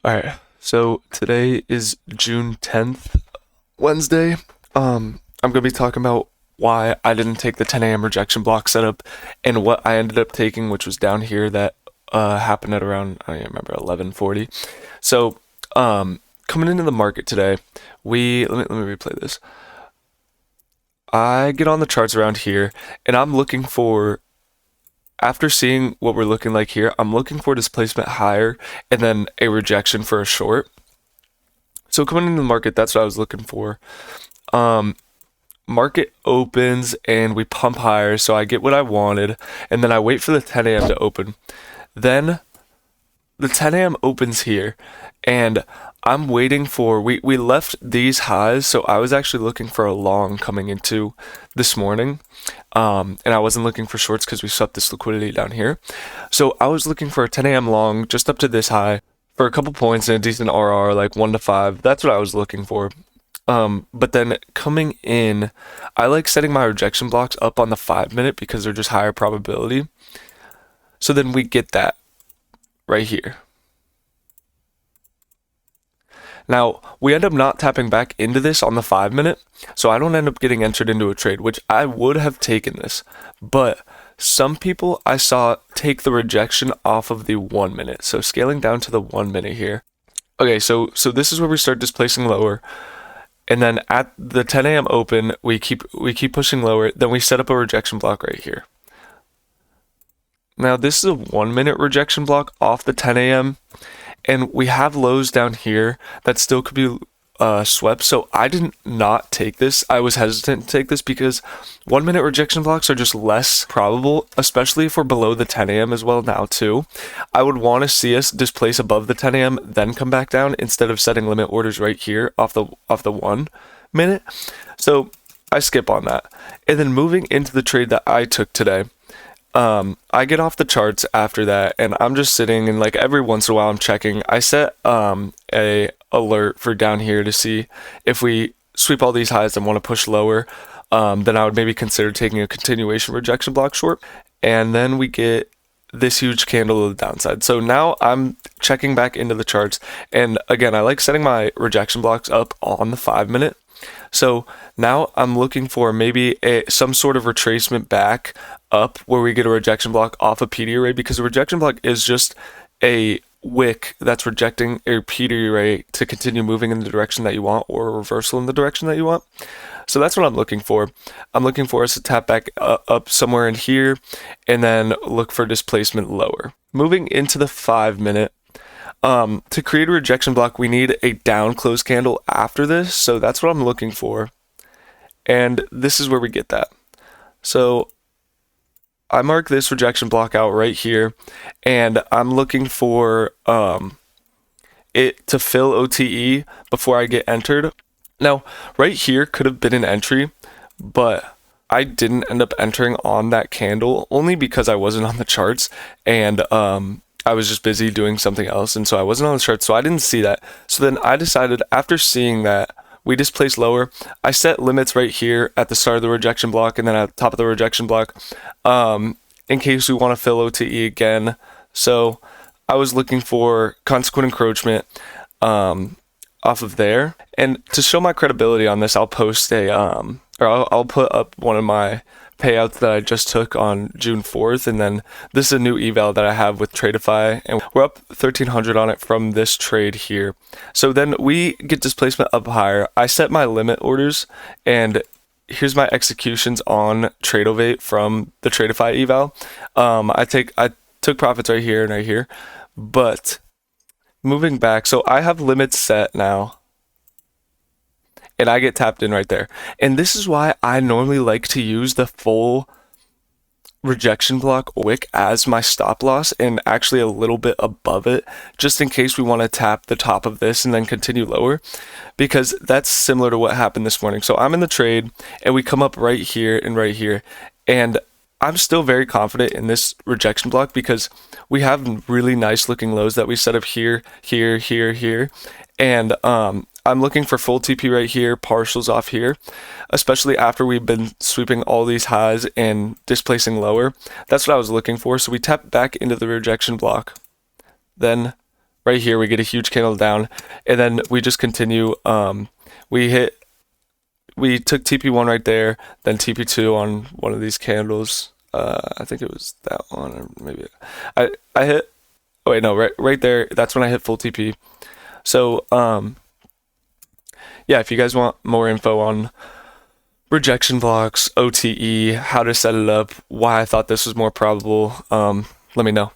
Alright, so today is June 10th, Wednesday. I'm gonna be talking about why I didn't take the 10 a.m. rejection block setup and what I ended up taking, which was down here that happened at around, I don't even remember, 11:40. So, coming into the market today, let me replay this. I get on the charts around here and I'm looking for, after seeing what we're looking like here, I'm looking for displacement higher and then a rejection for a short. So coming into the market, that's what I was looking for. Market opens and we pump higher, so I get what I wanted, and then I wait for the 10 a.m. to open. Then the 10 a.m. opens here, and I'm waiting for, we left these highs, so I was actually looking for a long coming into this morning. And I wasn't looking for shorts because we swept this liquidity down here. So I was looking for a 10 a.m. long just up to this high for a couple points and a decent RR, like 1 to 5. That's what I was looking for. But then coming in, I like setting my rejection blocks up on the 5 minute because they're just higher probability. So then we get that right here. Now, we end up not tapping back into this on the 5 minute, so I don't end up getting entered into a trade, which I would have taken this. But some people I saw take the rejection off of the 1 minute. So scaling down to the 1 minute here. Okay, so this is where we start displacing lower. And then at the 10 a.m. open, we keep pushing lower. Then we set up a rejection block right here. Now this is a 1 minute rejection block off the 10 a.m. and we have lows down here that still could be swept. So I did not take this. I was hesitant to take this because 1 minute rejection blocks are just less probable, especially if we're below the 10 a.m. as well now too. I would want to see us displace above the 10 a.m. then come back down instead of setting limit orders right here off the 1 minute. So I skip on that. And then moving into the trade that I took today. I get off the charts after that and I'm just sitting and like every once in a while I'm checking. I set a alert for down here to see if we sweep all these highs and want to push lower, then I would maybe consider taking a continuation rejection block short. And then we get this huge candle to the downside. So now I'm checking back into the charts, and again I like setting my rejection blocks up on the 5 minute. So now I'm looking for maybe some sort of retracement back up where we get a rejection block off a PD array, because a rejection block is just a wick that's rejecting a PD array to continue moving in the direction that you want, or a reversal in the direction that you want. So that's what I'm looking for. I'm looking for us to tap back up somewhere in here and then look for displacement lower. Moving into the 5 minute. To create a rejection block, we need a down close candle after this. So that's what I'm looking for. And this is where we get that. So I mark this rejection block out right here, and I'm looking for it to fill OTE before I get entered. Now, right here could have been an entry, but I didn't end up entering on that candle only because I wasn't on the charts, and I was just busy doing something else, and so I wasn't on the chart, so I didn't see that. So then I decided, after seeing that we displaced lower, I set limits right here at the start of the rejection block and then at the top of the rejection block, in case we want to fill OTE again. So I was looking for consequent encroachment off of there. And to show my credibility on this, I'll post I'll put up one of my payouts that I just took on June 4th, and then this is a new eval that I have with Tradeify, and we're up 1,300 on it from this trade here. So then we get displacement up higher. I set my limit orders, and here's my executions on Tradeovate from the Tradeify eval. I took profits right here and right here, but moving back, so I have limits set now, and I get tapped in right there. And this is why I normally like to use the full rejection block wick as my stop loss, and actually a little bit above it, just in case we want to tap the top of this and then continue lower, because that's similar to what happened this morning. So I'm in the trade and we come up right here and right here, and I'm still very confident in this rejection block because we have really nice looking lows that we set up here, here, here, here, and I'm looking for full TP right here, partials off here, especially after we've been sweeping all these highs and displacing lower. That's what I was looking for. So we tap back into the rejection block. Then right here we get a huge candle down, and then we just continue. We took TP1 right there, then TP2 on one of these candles. I think it was that one, or maybe I hit. Oh wait, no, right there. That's when I hit full TP. So yeah, if you guys want more info on rejection blocks, OTE, how to set it up, why I thought this was more probable, let me know.